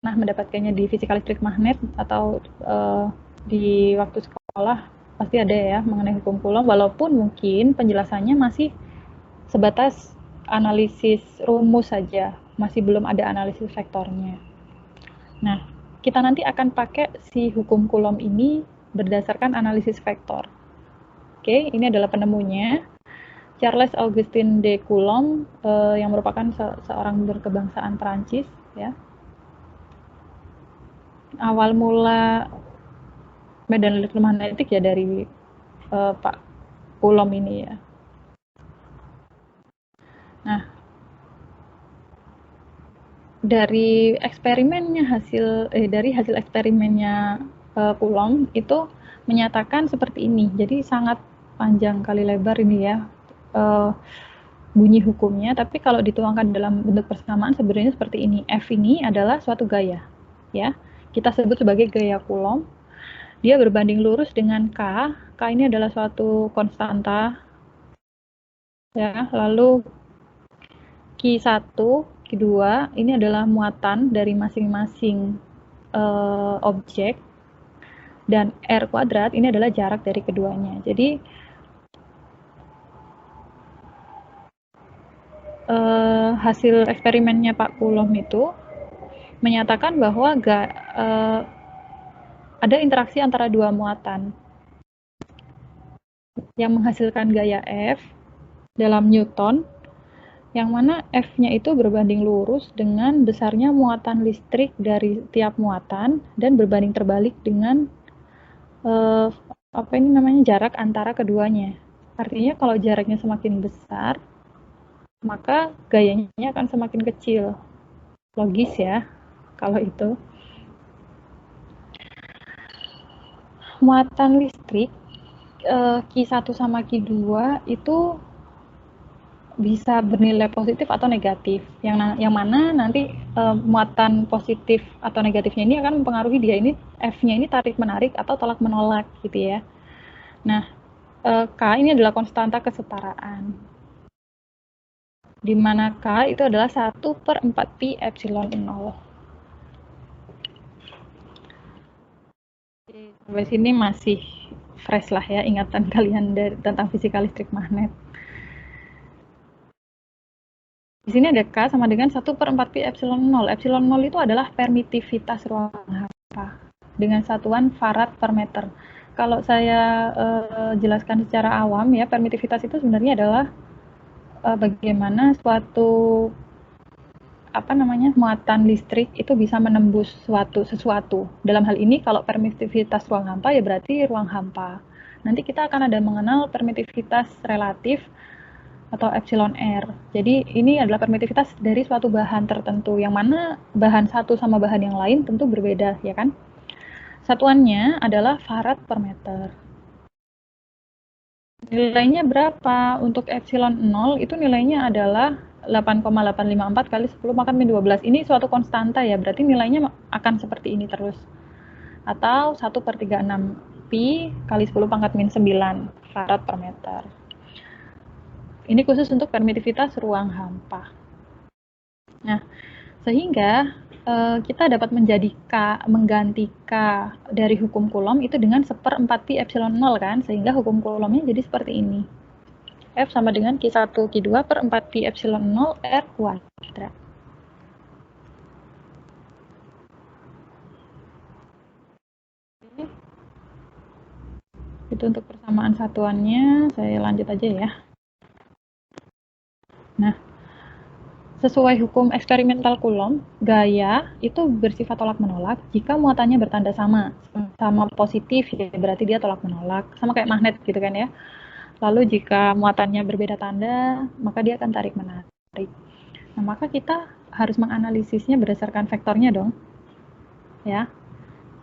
mendapatkannya di fisika listrik magnet atau di waktu sekolah pasti ada ya mengenai hukum Coulomb, walaupun mungkin penjelasannya masih sebatas analisis rumus saja, masih belum ada analisis vektornya. Nah, kita nanti akan pakai si hukum Coulomb ini berdasarkan analisis vektor. Oke, ini adalah penemunya, Charles Augustin de Coulomb, yang merupakan seorang berkebangsaan Perancis, ya. Awal mula medan elektromagnetik ya dari Pak Coulomb ini ya. Nah, dari hasil eksperimennya Coulomb itu menyatakan seperti ini. Jadi sangat panjang kali lebar ini ya bunyi hukumnya, tapi kalau dituangkan dalam bentuk persamaan sebenarnya seperti ini. F ini adalah suatu gaya, ya. Kita sebut sebagai gaya Coulomb. Dia berbanding lurus dengan K. K ini adalah suatu konstanta, ya. Lalu Q1, Q2 ini adalah muatan dari masing-masing objek, dan R kuadrat ini adalah jarak dari keduanya. Jadi hasil eksperimennya Pak Coulomb itu menyatakan bahwa ada interaksi antara dua muatan yang menghasilkan gaya F dalam Newton, yang mana F-nya itu berbanding lurus dengan besarnya muatan listrik dari tiap muatan dan berbanding terbalik dengan jarak antara keduanya. Artinya kalau jaraknya semakin besar, maka gayanya akan semakin kecil. Logis ya, kalau itu. Muatan listrik Q1 sama Q2 itu bisa bernilai positif atau negatif. Yang mana nanti muatan positif atau negatifnya ini akan mempengaruhi dia ini, F-nya ini tarik menarik atau tolak menolak gitu ya. Nah, K ini adalah konstanta kesetaraan, di mana K itu adalah 1/4pi epsilon 0. Sampai sini masih fresh lah ya ingatan kalian tentang fisika listrik magnet. Di sini ada K sama dengan 1/4pi epsilon 0. Epsilon 0 itu adalah permitivitas ruang hampa dengan satuan farad per meter. Kalau saya jelaskan secara awam ya, permitivitas itu sebenarnya adalah bagaimana suatu muatan listrik itu bisa menembus sesuatu. Dalam hal ini kalau permitivitas ruang hampa ya berarti ruang hampa. Nanti kita akan ada mengenal permitivitas relatif atau epsilon R. Jadi ini adalah permitivitas dari suatu bahan tertentu, yang mana bahan satu sama bahan yang lain tentu berbeda, ya kan? Satuannya adalah farad per meter. Nilainya berapa? Untuk epsilon 0 itu nilainya adalah 8,854 kali 10 pangkat min 12. Ini suatu konstanta ya, berarti nilainya akan seperti ini terus. Atau 1/36 pi kali 10 pangkat min 9 farad per meter. Ini khusus untuk permitivitas ruang hampa. Nah, sehingga kita dapat mengganti K dari hukum Coulomb itu dengan 1/4pi epsilon 0 kan, sehingga hukum Coulombnya jadi seperti ini. F sama dengan Q1 Q2 per 4pi epsilon 0 R kuadrat. Itu untuk persamaan satuannya, saya lanjut aja ya. Nah, sesuai hukum eksperimental Coulomb, gaya itu bersifat tolak-menolak jika muatannya bertanda sama positif, ya berarti dia tolak-menolak, sama kayak magnet gitu kan ya. Lalu jika muatannya berbeda tanda, maka dia akan tarik-menarik. Nah, maka kita harus menganalisisnya berdasarkan vektornya dong. Ya.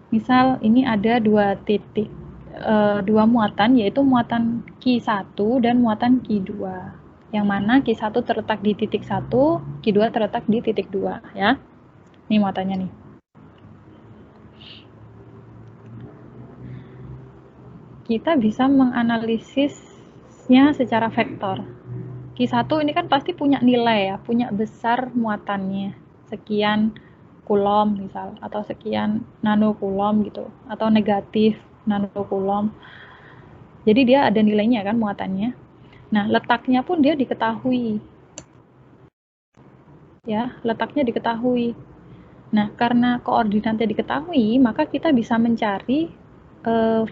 Misal ini ada dua muatan, yaitu muatan Q1 dan muatan Q2. Yang mana Q1 terletak di titik 1, Q2 terletak di titik 2 ya. Ini muatannya nih. Kita bisa menganalisisnya secara vektor. Q1 ini kan pasti punya nilai ya, punya besar muatannya sekian kulom misal, atau sekian nanokulom gitu, atau negatif nanokulom. Jadi dia ada nilainya kan muatannya. Nah, letaknya pun dia diketahui. Ya, letaknya diketahui. Nah, karena koordinatnya diketahui, maka kita bisa mencari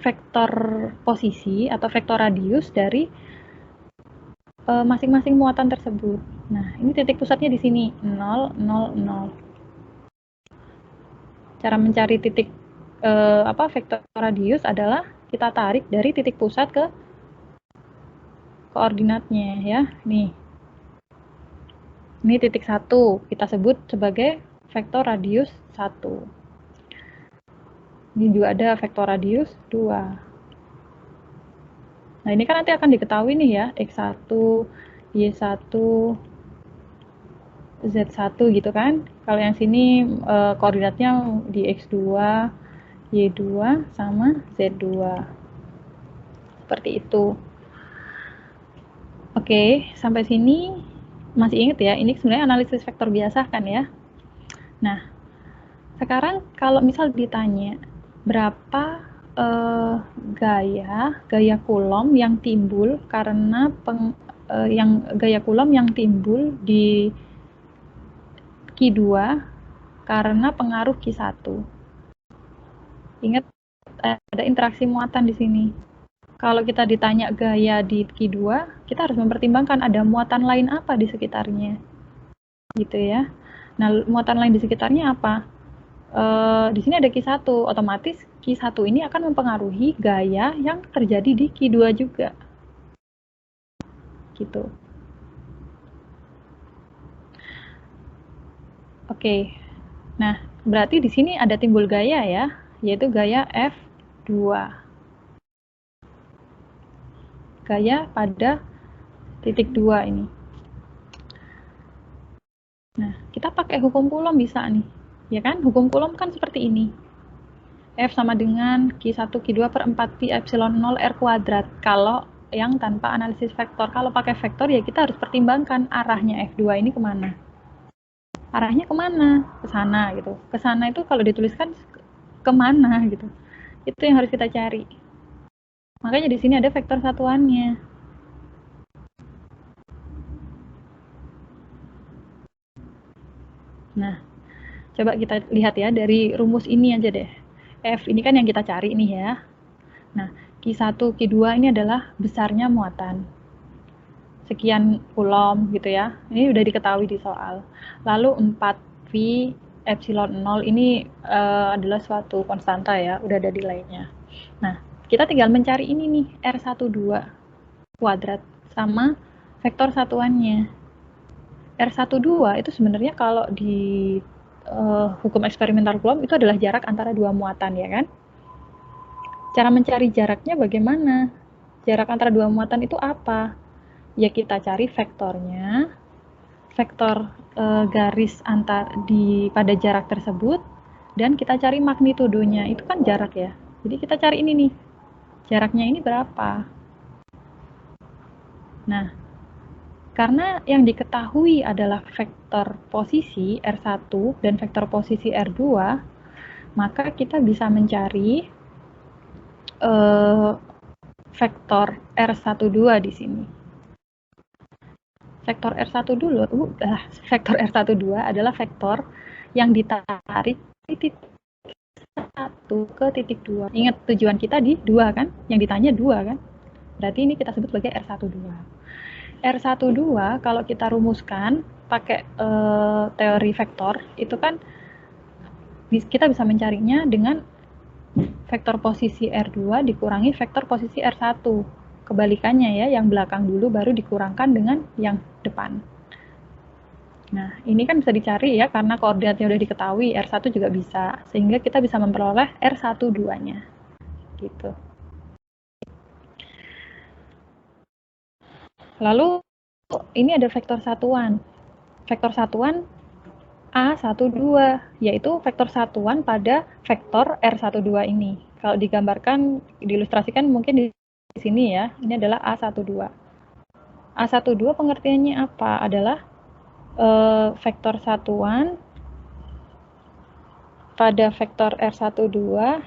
vektor posisi atau vektor radius dari masing-masing muatan tersebut. Nah, ini titik pusatnya di sini, 0, 0, 0. Cara mencari titik vektor radius adalah kita tarik dari titik pusat ke koordinatnya ya. Nih. Ini titik 1, kita sebut sebagai vektor radius 1. Ini juga ada vektor radius 2. Nah, ini kan nanti akan diketahui nih ya, X1, Y1, Z1 gitu kan. Kalau yang sini koordinatnya di X2, Y2, sama Z2. Seperti itu. Oke, sampai sini masih ingat ya, ini sebenarnya analisis vektor biasa kan ya. Nah, sekarang kalau misal ditanya, berapa gaya Coulomb yang timbul karena gaya Coulomb yang timbul di Q2 karena pengaruh Q1. Ingat ada interaksi muatan di sini. Kalau kita ditanya gaya di Q2, kita harus mempertimbangkan ada muatan lain apa di sekitarnya. Gitu ya. Nah, muatan lain di sekitarnya apa? Di sini ada Q1, otomatis Q1 ini akan mempengaruhi gaya yang terjadi di Q2 juga. Gitu. Oke. Nah, berarti di sini ada timbul gaya ya, yaitu gaya F2. Gaya pada titik 2 ini. Nah, kita pakai hukum Coulomb bisa nih. Ya kan? Hukum Coulomb kan seperti ini. F sama dengan Q1 Q2 per 4 Pi epsilon 0 R kuadrat. Kalau yang tanpa analisis vektor. Kalau pakai vektor ya kita harus pertimbangkan arahnya F2 ini kemana. Arahnya kemana? Ke sana gitu. Ke sana itu kalau dituliskan kemana gitu. Itu yang harus kita cari. Makanya di sini ada vektor satuannya. Nah, coba kita lihat ya dari rumus ini aja deh. F ini kan yang kita cari nih ya. Nah, Q1, Q2 ini adalah besarnya muatan. Sekian Coulomb gitu ya. Ini udah diketahui di soal. Lalu 4V epsilon 0 ini adalah suatu konstanta ya, udah ada nilainya. Nah, kita tinggal mencari ini nih, R12 kuadrat sama vektor satuannya. R12 itu sebenarnya kalau di hukum eksperimental Coulomb itu adalah jarak antara dua muatan ya kan. Cara mencari jaraknya bagaimana? Jarak antara dua muatan itu apa? Ya kita cari vektornya, vektor garis pada jarak tersebut, dan kita cari magnitudonya. Itu kan jarak ya. Jadi kita cari ini nih, jaraknya ini berapa. Nah, karena yang diketahui adalah vektor posisi R1 dan vektor posisi R2, maka kita bisa mencari vektor R12 di sini. Vektor vektor R12 adalah vektor yang ditarik di titik 1 ke titik 2. Ingat tujuan kita di 2 kan? Yang ditanya 2 kan? Berarti ini kita sebut sebagai R12. R12 kalau kita rumuskan pakai teori vektor itu kan kita bisa mencarinya dengan vektor posisi R2 dikurangi vektor posisi R1. Kebalikannya ya, yang belakang dulu baru dikurangkan dengan yang depan. Nah, ini kan bisa dicari ya karena koordinatnya udah diketahui, R1 juga bisa. Sehingga kita bisa memperoleh R12-nya. Gitu. Lalu ini ada vektor satuan. Vektor satuan A12, yaitu vektor satuan pada vektor R12 ini. Kalau digambarkan, diilustrasikan mungkin di sini ya, ini adalah A12. A12 pengertiannya apa? Adalah vektor satuan pada vektor R12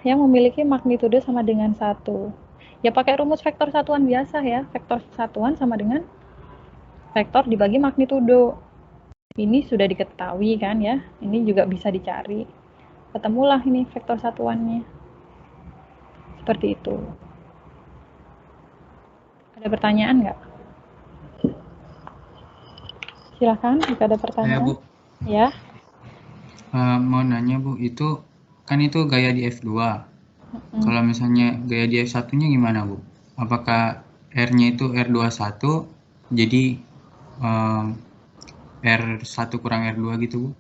yang memiliki magnitudo sama dengan 1. Ya pakai rumus vektor satuan biasa ya. Vektor satuan sama dengan vektor dibagi magnitudo. Ini sudah diketahui kan ya. Ini juga bisa dicari. Ketemulah ini vektor satuannya. Seperti itu. Ada pertanyaan nggak? Silakan jika ada Saya pertanyaan. Bu, Ya. mau nanya Bu, itu kan itu gaya di F2. Hmm. Kalau misalnya gaya di F1-nya gimana Bu? Apakah R-nya itu R21, jadi em, R1 kurang R2 gitu Bu?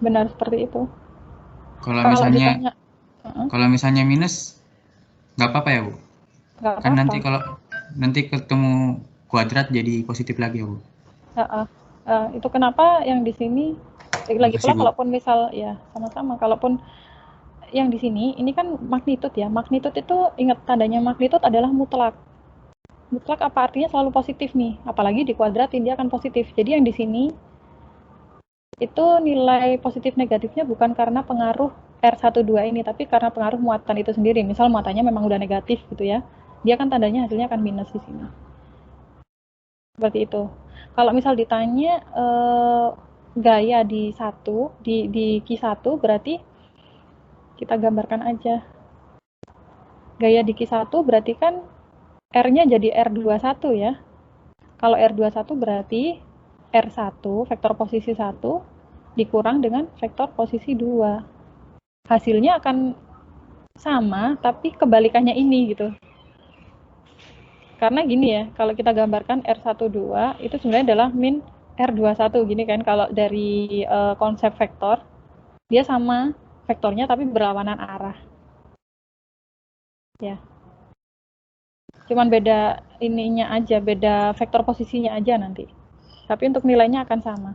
Benar seperti itu. Kalau Kalau misalnya ditanya, kalau misalnya minus, nggak apa-apa ya Bu? nggak Kan apa-apa. nanti ketemu kuadrat jadi positif lagi ya Bu? Heeh. Itu kenapa yang di sini lagi Makasih pula Bu. kalaupun misal ya sama-sama kalaupun yang di sini ini kan magnitud ya. Magnitud itu ingat tandanya magnitud adalah mutlak. Mutlak apa artinya selalu positif nih. Apalagi di kuadratin dia akan positif. Jadi yang di sini itu nilai positif negatifnya bukan karena pengaruh R12 ini, tapi karena pengaruh muatan itu sendiri. Misal muatannya memang udah negatif gitu ya. Dia kan tandanya hasilnya akan minus di sini. Seperti itu. Kalau misal ditanya gaya di satu di Q1 berarti kita gambarkan aja. Gaya di Q1 berarti kan R-nya jadi R21 ya. Kalau R21 berarti R1 vektor posisi 1 dikurang dengan vektor posisi 2. Hasilnya akan sama tapi kebalikannya ini gitu. Karena gini ya, kalau kita gambarkan R12 itu sebenarnya adalah min R21 gini kan kalau dari konsep vektor dia sama vektornya tapi berlawanan arah ya. Cuman beda ininya aja, beda vektor posisinya aja nanti. Tapi untuk nilainya akan sama.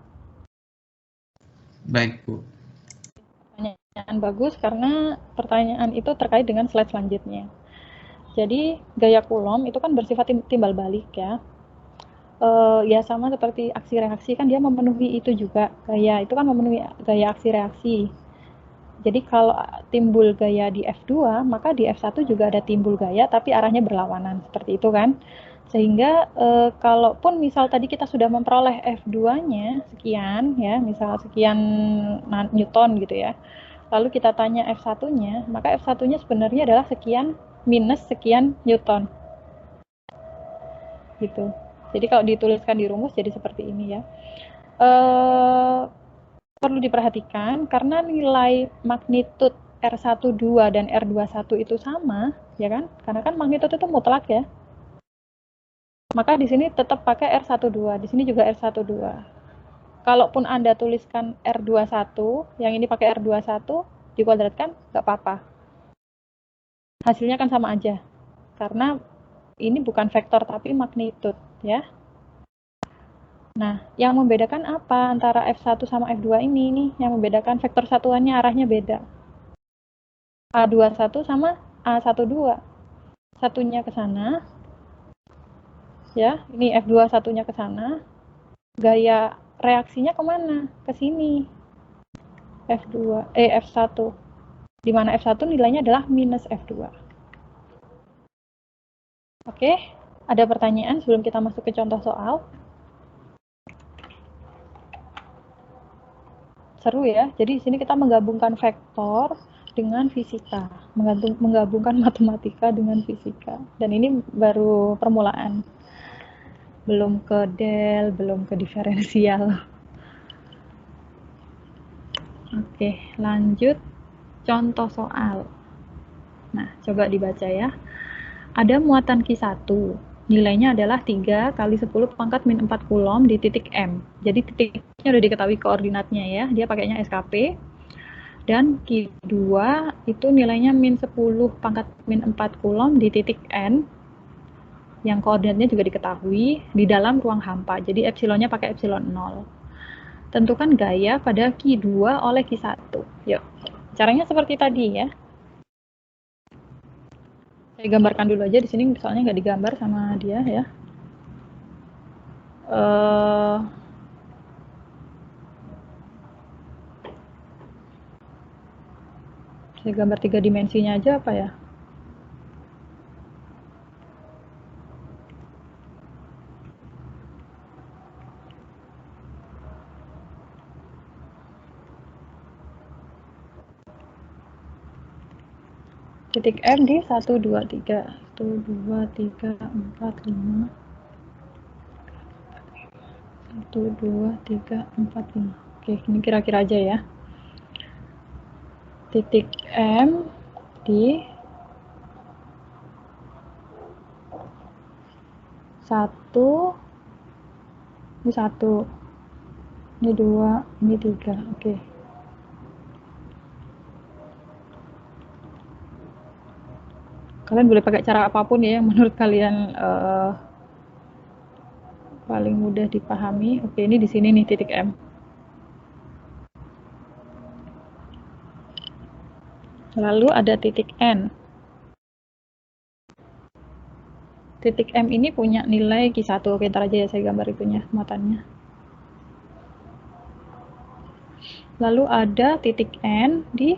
Baik Bu. Pertanyaan bagus karena pertanyaan itu terkait dengan slide selanjutnya. Jadi gaya Coulomb itu kan bersifat timbal balik ya. Ya sama seperti aksi reaksi kan dia memenuhi itu juga. Gaya itu kan memenuhi gaya aksi reaksi. Jadi kalau timbul gaya di F2, maka di F1 juga ada timbul gaya tapi arahnya berlawanan. Seperti itu kan. Sehingga kalaupun misal tadi kita sudah memperoleh F2-nya sekian ya, misal sekian Newton gitu ya. Lalu kita tanya F1-nya, maka F1-nya sebenarnya adalah sekian minus sekian Newton. Gitu. Jadi kalau dituliskan di rumus jadi seperti ini ya. Perlu diperhatikan karena nilai magnitud R12 dan R21 itu sama, ya kan? Karena kan magnitud itu mutlak ya. Maka di sini tetap pakai R12, di sini juga R12. Kalaupun Anda tuliskan R21, yang ini pakai R21, dikuadratkan, nggak apa-apa. Hasilnya kan sama aja. Karena ini bukan vektor tapi magnitud, ya. Nah, yang membedakan apa antara F1 sama F2 ini nih? Yang membedakan vektor satuannya arahnya beda. A21 sama A12. Satunya ke sana, ya. Ini F2 satunya ke sana. Gaya reaksinya kemana? Ke sini. F1. Di mana F1 nilainya adalah minus F2. Oke, ada pertanyaan sebelum kita masuk ke contoh soal? Seru ya. Jadi di sini kita menggabungkan vektor dengan fisika, menggabungkan matematika dengan fisika. Dan ini baru permulaan. Belum ke del, belum ke diferensial. Oke, lanjut contoh soal. Nah, coba dibaca ya. Ada muatan Q1. Nilainya adalah 3 kali 10 pangkat min 4 Coulomb di titik M. Jadi titiknya udah diketahui koordinatnya ya. Dia pakainya SKP. Dan Q2 itu nilainya min 10 pangkat min 4 Coulomb di titik N. Yang koordinatnya juga diketahui di dalam ruang hampa. Jadi epsilonnya pakai epsilon 0. Tentukan gaya pada Q2 oleh Q1. Yuk, caranya seperti tadi ya. Saya gambarkan dulu aja di sini, soalnya nggak digambar sama dia ya. Saya gambar 3 dimensinya aja apa ya? Titik M di 1, 2, 3. 1, 2, 3, 4, 5. 1, 2, 3, 4, 5. Oke, ini kira-kira aja ya. Titik M di 1, ini 1, ini 2, ini 3. Oke. Kalian boleh pakai cara apapun ya yang menurut kalian paling mudah dipahami. Oke, ini di sini nih titik M. Lalu ada titik N. Titik M ini punya nilai Q1. Oke, ntar aja ya saya gambar itunya, muatannya. Lalu ada titik N di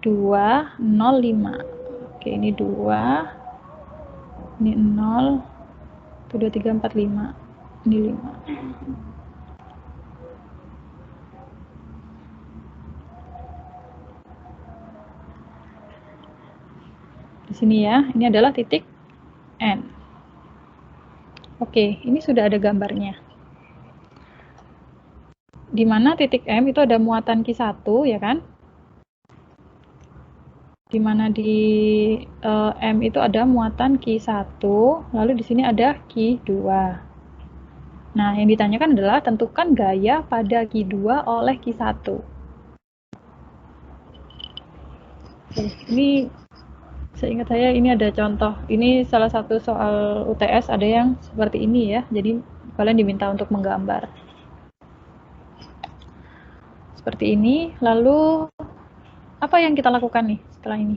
2, 0, 5. Oke, ini 2, ini 0, 1, 2, 3, 4, 5. Ini 5. Di sini ya, ini adalah titik N. Oke, ini sudah ada gambarnya. Di mana titik M itu ada muatan Q1, ya kan? Di mana di M itu ada muatan Q1, lalu di sini ada Q2. Nah, yang ditanyakan adalah tentukan gaya pada Q2 oleh Q1. Oke, ini seingat saya ini ada contoh. Ini salah satu soal UTS ada yang seperti ini ya. Jadi kalian diminta untuk menggambar. Seperti ini. Lalu apa yang kita lakukan nih setelah ini?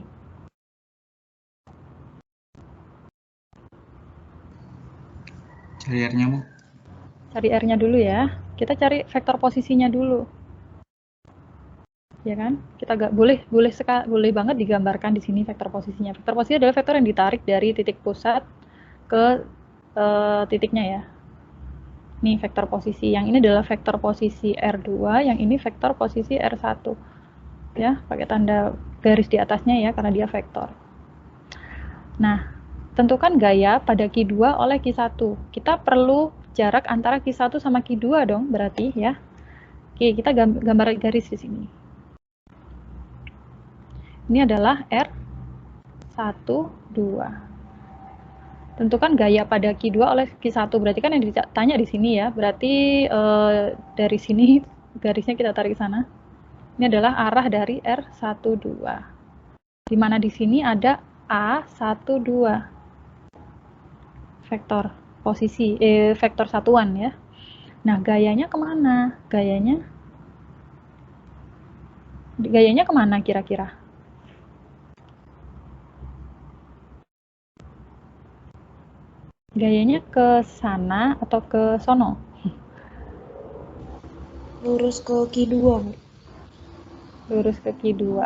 Cari R-nya, Bu. Cari R-nya dulu ya. Kita cari vektor posisinya dulu. Ya kan? Kita boleh banget digambarkan di sini vektor posisinya. Vektor posisi adalah vektor yang ditarik dari titik pusat ke titiknya ya. Ini vektor posisi. Yang ini adalah vektor posisi R2, yang ini vektor posisi R1. Ya, pakai tanda garis di atasnya ya karena dia vektor. Nah, tentukan gaya pada Q2 oleh Q1. Kita perlu jarak antara Q1 sama Q2 dong, berarti ya. Oke, kita gambar garis di sini. Ini adalah R1, 2. Tentukan gaya pada Q2 oleh Q1. Berarti kan yang ditanya di sini ya. Berarti dari sini garisnya kita tarik ke sana. Ini adalah arah dari R12. Di mana di sini ada A12. Vektor posisi, vektor satuan ya. Nah, gayanya kemana? Gayanya kemana kira-kira? Gayanya ke sana atau ke sono? Lurus ke Q2, Bu. Lurus ke Q2.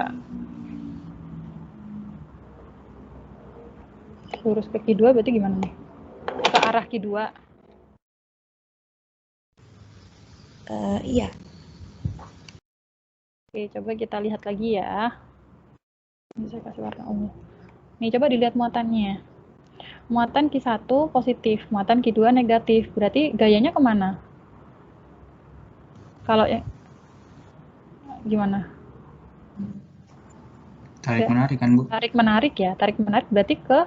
Lurus ke Q2 berarti gimana nih? Ke arah Q2. Iya. Oke, coba kita lihat lagi ya. Ini saya kasih warna ungu. Nih, coba dilihat muatannya. Muatan Q1 positif, muatan Q2 negatif. Berarti gayanya kemana? Kalau yang gimana? Tarik menarik kan, Bu? Tarik menarik ya. Tarik menarik berarti ke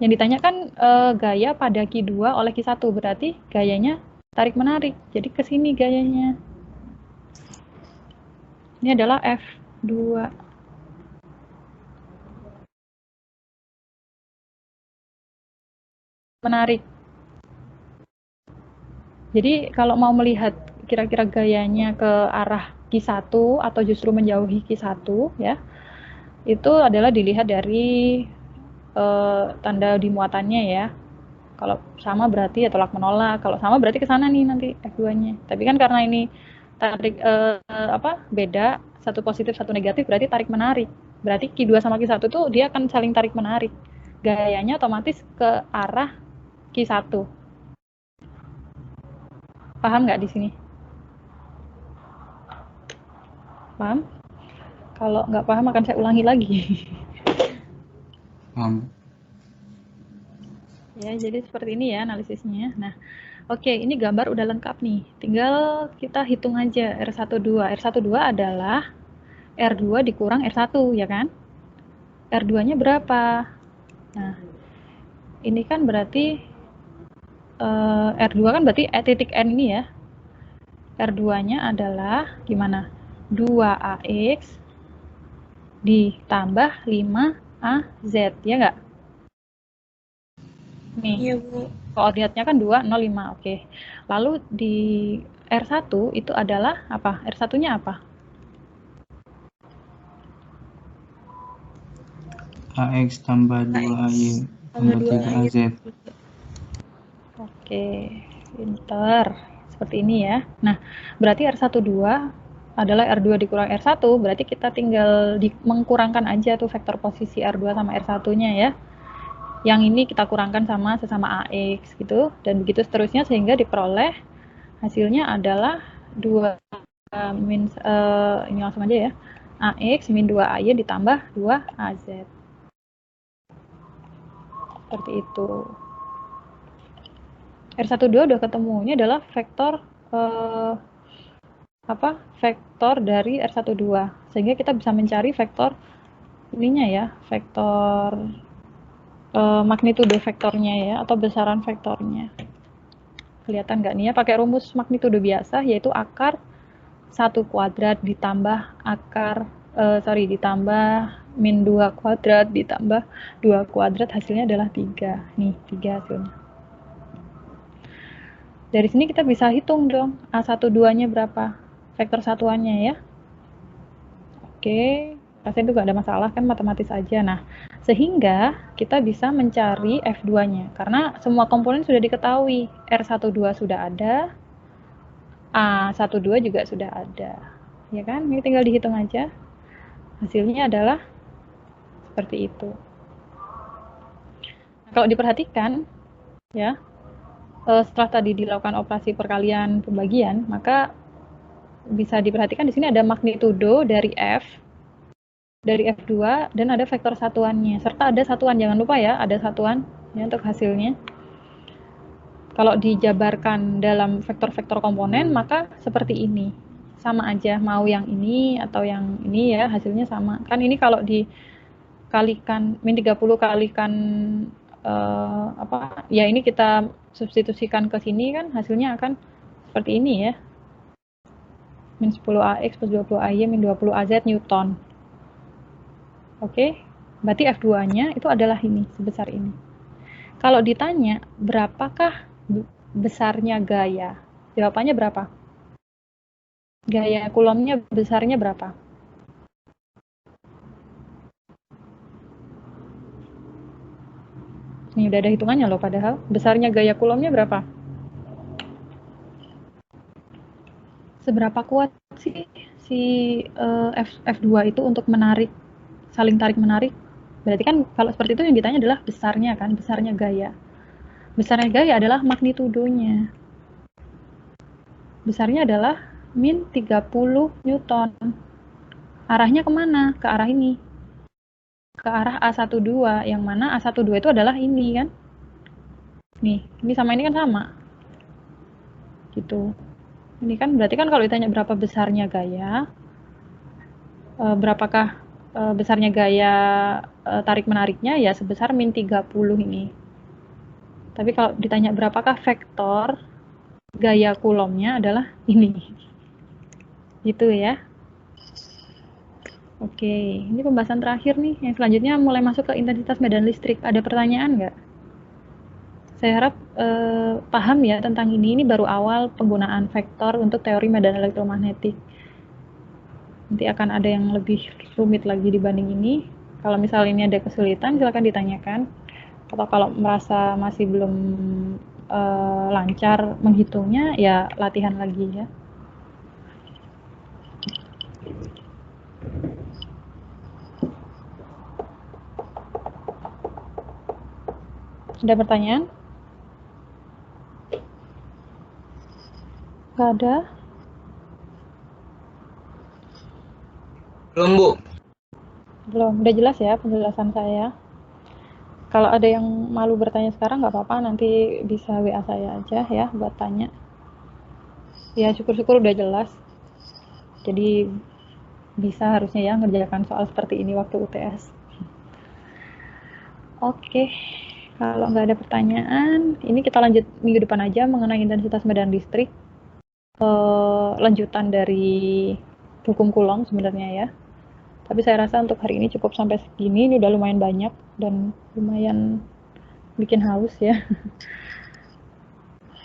yang ditanyakan gaya pada Q2 oleh Q1. Berarti gayanya tarik menarik. Jadi ke sini gayanya. Ini adalah F2. Menarik. Jadi kalau mau melihat kira-kira gayanya ke arah Q1 atau justru menjauhi Q1 ya, itu adalah dilihat dari tanda di muatannya ya. Kalau sama berarti ya tolak menolak. Kalau sama berarti ke sana nih nanti F2-nya. Tapi kan karena ini tarik beda, satu positif satu negatif berarti tarik menarik Berarti Q2 sama Q1 tuh dia akan saling tarik-menarik. Gayanya otomatis ke arah Q1. Paham nggak di sini? Paham? Kalau nggak paham akan saya ulangi lagi. Ya, jadi seperti ini ya analisisnya. Nah, oke, ini gambar udah lengkap nih. Tinggal kita hitung aja R12. R12 adalah R2 dikurang R1, ya kan? R2-nya berapa? Nah, ini kan berarti R2 kan berarti titik N ini ya. R2-nya adalah gimana? 2AX ditambah 5AZ, ya nggak? Nih, Iya, Bu. koordinatnya kan 2, 0, 5. Oke. Lalu di R1 itu adalah apa? R1-nya apa? AX tambah 2AY tambah 3AZ. Oke, pinter. Seperti ini ya. Nah, berarti R12 adalah R2 dikurang R1, berarti kita tinggal mengkurangkan aja tuh vektor posisi R2 sama R1-nya ya. Yang ini kita kurangkan sama sesama AX gitu, dan begitu seterusnya sehingga diperoleh hasilnya adalah 2 ini langsung aja ya. AX min 2AY ditambah 2AZ. Seperti itu. R12 udah ketemu. Ini adalah vektor vektor dari R12. Sehingga kita bisa mencari vektor ininya ya, vektor magnitudo vektornya ya, atau besaran vektornya. Kelihatan nggak nih ya, pakai rumus magnitudo biasa, yaitu akar 1 kuadrat ditambah ditambah min 2 kuadrat ditambah 2 kuadrat, hasilnya adalah 3. Nih, 3 hasilnya. Dari sini kita bisa hitung dong, A12-nya berapa? Vektor satuannya ya. Oke, rasanya itu nggak ada masalah kan, matematis aja. Nah, sehingga kita bisa mencari F2-nya. Karena semua komponen sudah diketahui. R12 sudah ada, A12 juga sudah ada. Ya kan? Ini tinggal dihitung aja. Hasilnya adalah seperti itu. Nah, kalau diperhatikan, ya, setelah tadi dilakukan operasi perkalian pembagian, maka bisa diperhatikan di sini ada magnitudo dari F2 dan ada vektor satuannya, serta ada satuan, jangan lupa ya, ada satuan ya untuk hasilnya. Kalau dijabarkan dalam vektor-vektor komponen, maka seperti ini. Sama aja, mau yang ini atau yang ini ya, hasilnya sama. Kan ini kalau dikalikan, min 30 kalikan ya ini kita substitusikan ke sini kan, hasilnya akan seperti ini ya. Min 10AX plus 20AY min 20AZ Newton. Oke, berarti F2-nya itu adalah ini, sebesar ini. Kalau ditanya, berapakah besarnya gaya? Jawabannya berapa? Gaya Coulombnya besarnya berapa? Ini udah ada hitungannya loh padahal. Besarnya gaya Coulombnya berapa? Seberapa kuat sih si F2 itu untuk menarik, saling tarik-menarik? Berarti kan kalau seperti itu yang ditanya adalah besarnya kan, besarnya gaya. Besarnya gaya adalah magnitudonya. Besarnya adalah min 30 Newton. Arahnya kemana? Ke arah ini. Ke arah A12, yang mana A12 itu adalah ini kan. Nih, ini sama ini kan sama. Gitu. Ini kan berarti kan kalau ditanya berapa besarnya gaya, berapakah besarnya gaya tarik-menariknya, ya sebesar min 30 ini. Tapi kalau ditanya berapakah vektor gaya Coulombnya, adalah ini. Gitu ya. Oke, ini pembahasan terakhir nih. Yang selanjutnya mulai masuk ke intensitas medan listrik. Ada pertanyaan nggak? Saya harap paham ya tentang ini. Ini baru awal penggunaan vektor untuk teori medan elektromagnetik. Nanti akan ada yang lebih rumit lagi dibanding ini. Kalau misalnya ini ada kesulitan, silakan ditanyakan. Atau kalau merasa masih belum lancar menghitungnya, ya latihan lagi ya. Ada pertanyaan? Nggak ada? Belum, Bu. Belum. Udah jelas ya penjelasan saya? Kalau ada yang malu bertanya sekarang nggak apa-apa, nanti bisa WA saya aja ya buat tanya. Ya syukur-syukur udah jelas. Jadi bisa harusnya ya ngerjakan soal seperti ini waktu UTS. Oke, kalau nggak ada pertanyaan, ini kita lanjut minggu depan aja mengenai intensitas medan listrik. Lanjutan dari hukum Coulomb sebenarnya ya. Tapi saya rasa untuk hari ini cukup sampai segini, ini udah lumayan banyak dan lumayan bikin haus ya.